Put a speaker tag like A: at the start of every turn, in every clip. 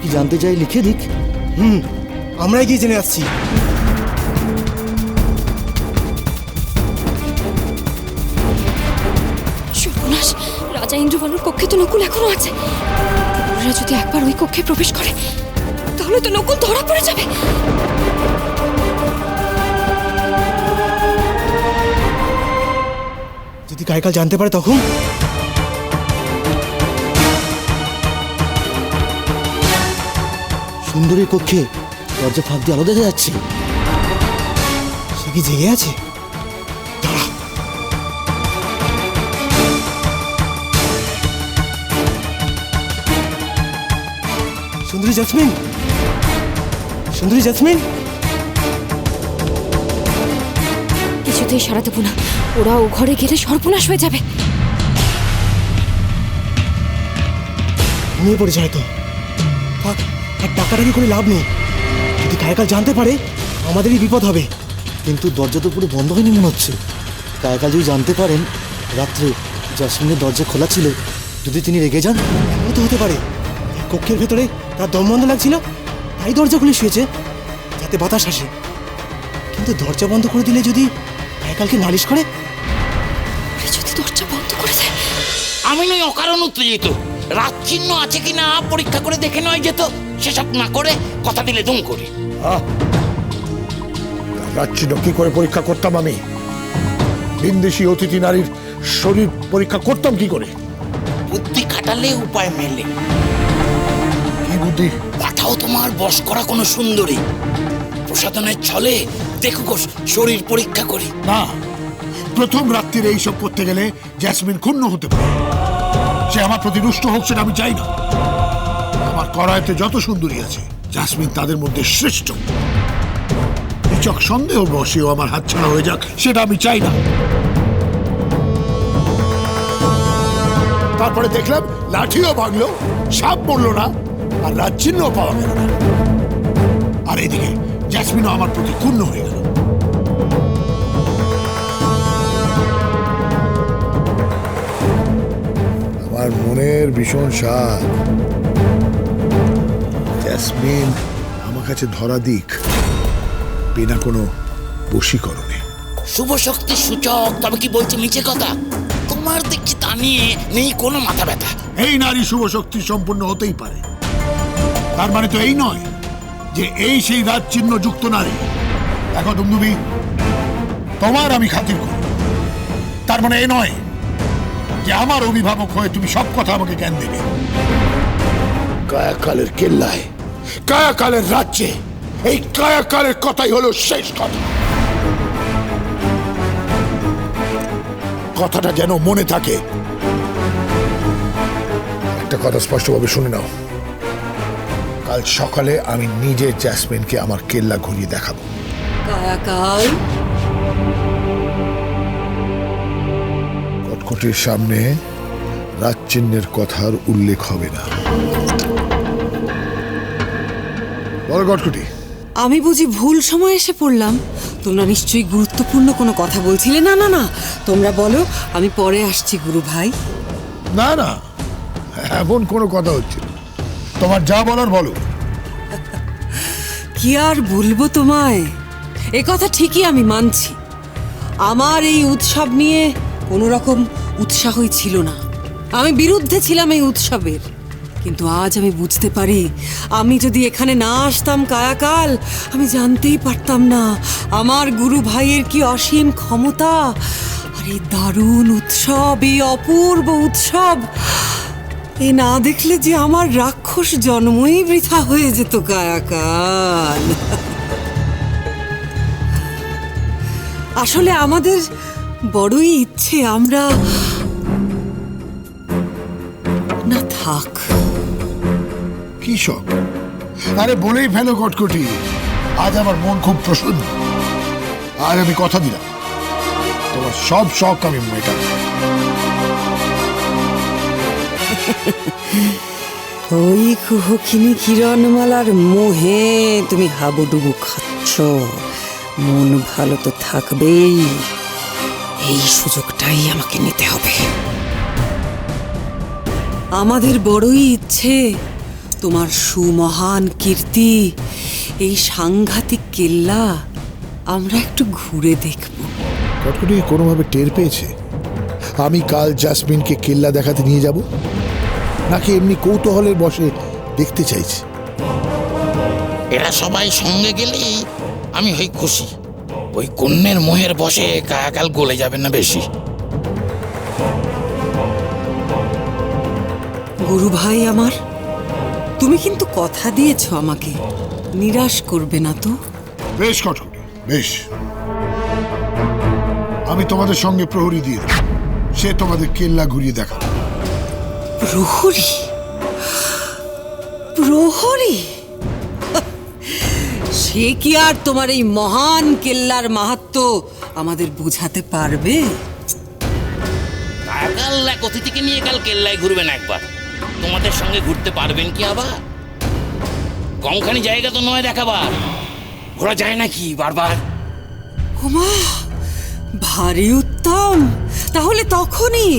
A: কি জানতে চাই লিখে দিক?
B: আমরাই গিয়ে জেনে আসছি।
C: সর্বনাশ, রাজা ইন্দ্রবানুর কক্ষে তো নকুল এখনো আছে। ওরা যদি একবার ওই কক্ষে প্রবেশ করে তাহলে তো নকুল ধরা পড়ে যাবে।
B: যদি কায়কাল জানতে পারে তখন?
A: সুন্দরীর কক্ষে দরজা ফাঁক দিয়ে আলো দেখা যাচ্ছে।
B: সে কি জেগে আছে? দাঁড়া। সুন্দরী জেসমিন, সুন্দরী জেসমিন।
C: কিছুতেই সারা দেবো না, ওরা ও ঘরে গেলে সর্বনাশ হয়ে যাবে।
B: ঘুমিয়ে পড়েছে হয়তো। থাক, আর টাকাটাকি করে লাভ নেই। যদি কায়কাল জানতে পারে আমাদেরই বিপদ হবে।
A: কিন্তু দরজা তো পুরো বন্ধ হয়নি মনে হচ্ছে। কায়কাল যদি জানতে পারেন রাত্রে জাসমিনের দরজা খোলা ছিল, যদি তিনি রেগে যান?
B: এমন তো হতে পারে কক্ষের ভেতরে তার দম বন্ধ লাগছিল, তাই দরজা খুলে শুয়েছে যাতে বাতাস আসে। কিন্তু দরজা বন্ধ করে দিলে যদি কায়কালকে নালিশ করে?
C: যদি দরজা বন্ধ করে দেয়?
D: আমি নই অকারণ উত্তেজিত। রাত চিহ্ন আছে কিনা পরীক্ষা করে দেখে নেওয়া যেত। সেসব না করে কথা দিলে দুম করে।
E: রাজ্যিন কি করে পরীক্ষা করতাম আমি? ভিনদেশী অতিথি নারীর শরীর পরীক্ষা করতাম কি করে?
D: বুদ্ধি খাটালে উপায় মেলে।
E: কি বুদ্ধি?
D: পাঠাও তোমার বশ করা কোনো সুন্দরী, প্রসাধনের ছলে দেখো শরীর পরীক্ষা করি।
E: না, প্রথম রাত্রিরে এইসব করতে গেলে জ্যাসমিন ক্ষুণ্ণ হতে পারে। সে আমার প্রতি রুষ্ট হোক সেটা আমি চাই না। আমার করায়তে যত সুন্দরী আছে জ্যাসমিন তাদের মধ্যে শ্রেষ্ঠ। নিচক সন্দেহ বসেও আমার হাতছাড়া হয়ে যাক সেটা আমি চাই না। তারপরে দেখলাম লাঠিও ভাঙলো, সাপ মরলো না, আর রাজচিহ্নও পাওয়া গেল না। আর এদিকে জ্যাসমিনও আমার প্রতি ক্ষুণ্ণ হয়ে গেল। আমার মনের ভীষণ স্বাদ জ্যাসমিন আমার কাছে ধরা দিক বিনা কোনো বশীকরণে।
D: শুভ শক্তির সূচক, তবে কি বলছি মিছে কথা? তোমার দেখছি তা নিয়ে নেই কোনো মাথা ব্যথা।
E: এই নারী শুভ শক্তি সম্পন্ন হতেই পারে, তার মানে তো এই নয় যে এই সেই রাজচিহ্ন যুক্ত নারী। দেখো ডুমডুবি, তোমার আমি খাতির করি, তার মানে এই নয় যে আমার অভিভাবক হয়ে তুমি সব কথা আমাকে জ্ঞান দেবে। কায়াকালের কেল্লায়, কায়াকালের রাজ্যে এই কায়াকালের কথাই হলো শেষ কথা। কথাটা যেন মনে থাকে। একটা কথা স্পষ্টভাবে শুনে নাও, কাল সকালে আমি নিজে জ্যাসমিনকে আমার কেল্লা ঘুরিয়ে দেখাবো।
C: কায়াকাল,
E: কটকটির সামনে রাজচিহ্নের কথার উল্লেখ হবে না। বলো কটকটি।
F: আমি বুঝি ভুল সময় এসে পড়লাম? তোমরা নিশ্চয়ই গুরুত্বপূর্ণ কোনো কথা বলছিলে। না না না, তোমরা বলো, আমি পরে আসছি গুরু ভাই।
E: না না, এমন কোনো কথা হচ্ছে না। তোমার যা বলার বলো।
F: কি আর বলবো তোমায়, এ কথা ঠিকই আমি মানছি। আমার এই উৎসব নিয়ে কোনো রকম উৎসাহই ছিল না। আমি বিরুদ্ধে ছিলাম এই উৎসবের। কিন্তু আজ আমি বুঝতে পারি, আমি যদি এখানে না আসতাম কায়াকাল, আমি জানতেই পারতাম না আমার গুরু ভাইয়ের কি অসীম ক্ষমতা। আর এই দারুণ উৎসব, এই অপূর্ব উৎসব, এ না দেখলে যে আমার রাক্ষস জন্মই বৃথা হয়ে যেত কায়াকাল। আসলে আমাদের বড়ই ইচ্ছে আমরা না থাক।
E: কি শখ? আরে বলেই ফেলো কটকটি, আজ আমার মন খুব প্রসন্ন। আর আমি কথা দিলাম তোমার সব শখ আমি মেটাবো।
F: ওই কুহকিনী কিরণমালার মোহে তুমি হাবুডুবু খাচ্ছ। মন ভালো তো থাকবেই, এই সুযোগটাই আমাকে নিতে হবে। আমাদের বড়ই ইচ্ছে তোমার সুমহান কীর্তি, এই সাংঘাতিক কেল্লা আমরা একটু ঘুরে দেখব।
E: কটকটি কোনোভাবে টের পেয়েছে আমি কাল জাসমিনকে কেল্লা দেখাতে নিয়ে যাব, নাকি এমনি কৌতূহলের বশে দেখতে চাইছে?
D: এরা সবাই সঙ্গে গেলেই আমি হই খুশি। ওই কন্যের মোহের বসে কায়াকাল গলে যাবে না বেশি।
F: গুরু ভাই আমার, তুমি কিন্তু কথা দিয়েছো আমাকে, নিরাশ করবে না তো?
E: বেশ কটকটি, বেশ। আমি তোমাদের সঙ্গে প্রহরী দিয়ে দেব, সে তোমাদের কেল্লা ঘুরিয়ে দেখাবে।
F: প্রহরী? প্রহরী? সে কি আর তোমার এই মহান কেল্লার মাহাত্ম্য আমাদের বোঝাতে পারবে?
D: কায়াকাল এক অতিথিকে নিয়ে কাল কেল্লায় ঘুরবেন একবার, তোমাদের সঙ্গে ঘুরতে পারবেন কি আবার? কমখানি জায়গা তো নয় দেখাবার, ঘোরা যায় নাকি বারবার?
F: ওমা, ভারী উত্তম। তাহলে তখনই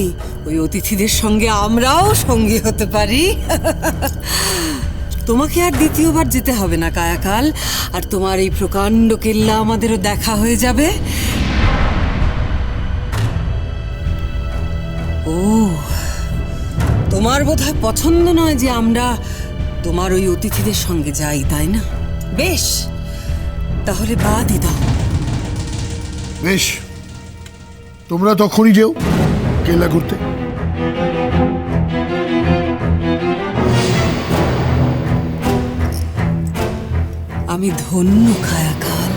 F: ওই অতিথিদের সঙ্গে আমরাও সঙ্গী হতে পারি। তোমাকে আর দ্বিতীয়বার যেতে হবে না কায়াকাল, আর তোমার এই প্রকাণ্ড কেল্লা আমাদেরও দেখা হয়ে যাবে। ও, তোমার বোধহয় পছন্দ নয় যে আমরা তোমার ওই অতিথিদের সঙ্গে যাই, তাই না? বেশ, তাহলে বাদই দাও।
E: বেশ, তোমরা তখনই যেও কেল্লা ঘুরতে।
F: আমি ধন্য কায়াকাল।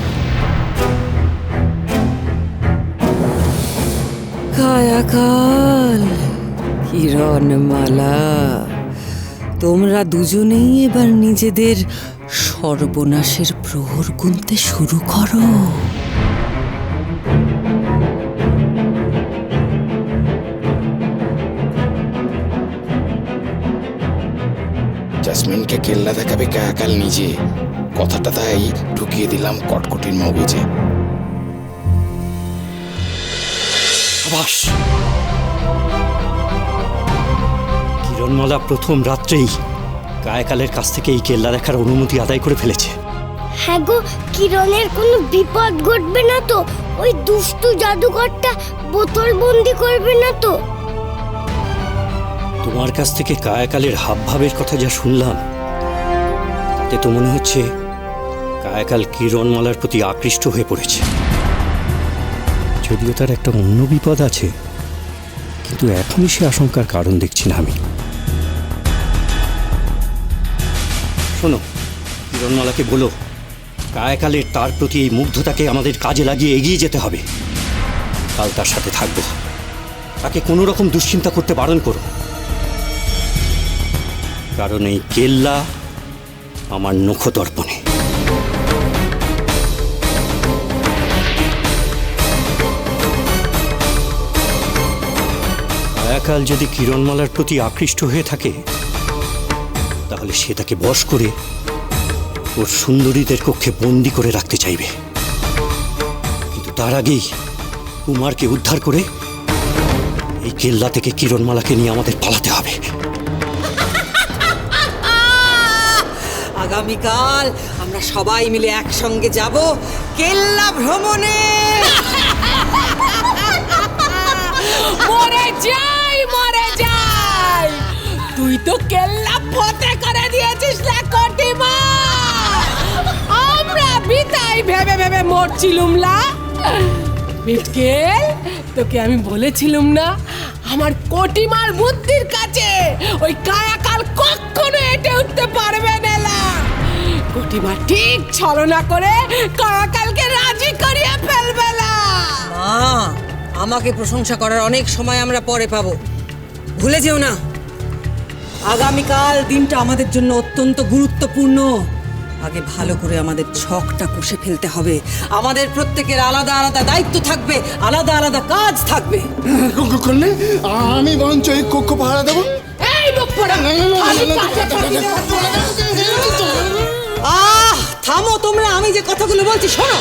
F: কায়াকাল, কিরণমালা, তোমরা দুজনেই এবার নিজেদের সর্বনাশের প্রহর গুনতে শুরু করো।
D: জাসমিনকে কেল্লা দেখাবে কায়াকাল নিজে, কথাটা তাই ঢুকিয়ে দিলাম কটকটির মগজে।
A: সাবাস! কিরণমালা প্রথম রাত্রেই কায়াকালের কাছ থেকে এই কেল্লা দেখার অনুমতি আদায় করে ফেলেছে।
G: হ্যাঁ গো, কিরণের কোনো বিপদ ঘটবে না তো? ওই দুষ্টু জাদুকরটা বোতল বন্দি করবে না তো?
A: তোমার কাছ থেকে কায়াকালের হাবভাবের কথা যা শুনলাম, তাতে তো মনে হচ্ছে কায়াকাল কিরণমালার প্রতি আকৃষ্ট হয়ে পড়েছে। যদিও তার একটা অন্য বিপদ আছে, কিন্তু এখনই সে আশঙ্কার কারণ দেখছি না আমি। শোনো, কিরণমালাকে বলো কায়াকালের তার প্রতি এই মুগ্ধতাকে আমাদের কাজে লাগিয়ে এগিয়ে যেতে হবে। কাল তার সাথে থাকবো, তাকে কোনো রকম দুশ্চিন্তা করতে বারণ করো, কারণ এই কেল্লা আমার নখদর্পণে। কায়াকাল যদি কিরণমালার প্রতি আকৃষ্ট হয়ে থাকে, তাহলে সে তাকে বশ করে ওর সুন্দরীদের কক্ষে বন্দি করে রাখতে চাইবে। কিন্তু তার আগেই কুমারকে উদ্ধার করে এই কেল্লা থেকে কিরণমালাকে নিয়ে আমাদের পালাতে হবে।
F: আগামীকাল আমরা সবাই মিলে একসঙ্গে যাব কেল্লা ভ্রমণে।
H: মরে যাই, মরে যাই, তুই তো কেল্লা ফতে করে দিয়েছিস না কটিমা। আমরা বিতাই ভেবে ভেবে মরছিলুম লা। বিটকেল, তোকে আমি বলেছিলুম না আমার কটিমার বুদ্ধির কাছে ওই কায়াকাল কখনো এটে উঠতে পারবে না। কটিমা ঠিক ছলনা করে কায়াকালকে রাজি করিয়ে ফেলবে না।
F: মা, আমাকে প্রশংসা করার অনেক সময় আমরা পরে পাবো, ভুলে যেও না। আগামীকাল দিনটা আমাদের জন্য অত্যন্ত গুরুত্বপূর্ণ। আগে ভালো করে আমাদের ছকটা কষে ফেলতে হবে। আমাদের প্রত্যেকের আলাদা আলাদা দায়িত্ব থাকবে, আলাদা আলাদা কাজ থাকবে।
B: করলে আমি বরঞ্চ এই কক্ষ পাহারা দেবো।
H: এই মুখ পড়া,
F: থামো তোমরা, আমি যে কথাগুলো বলছি শোনো।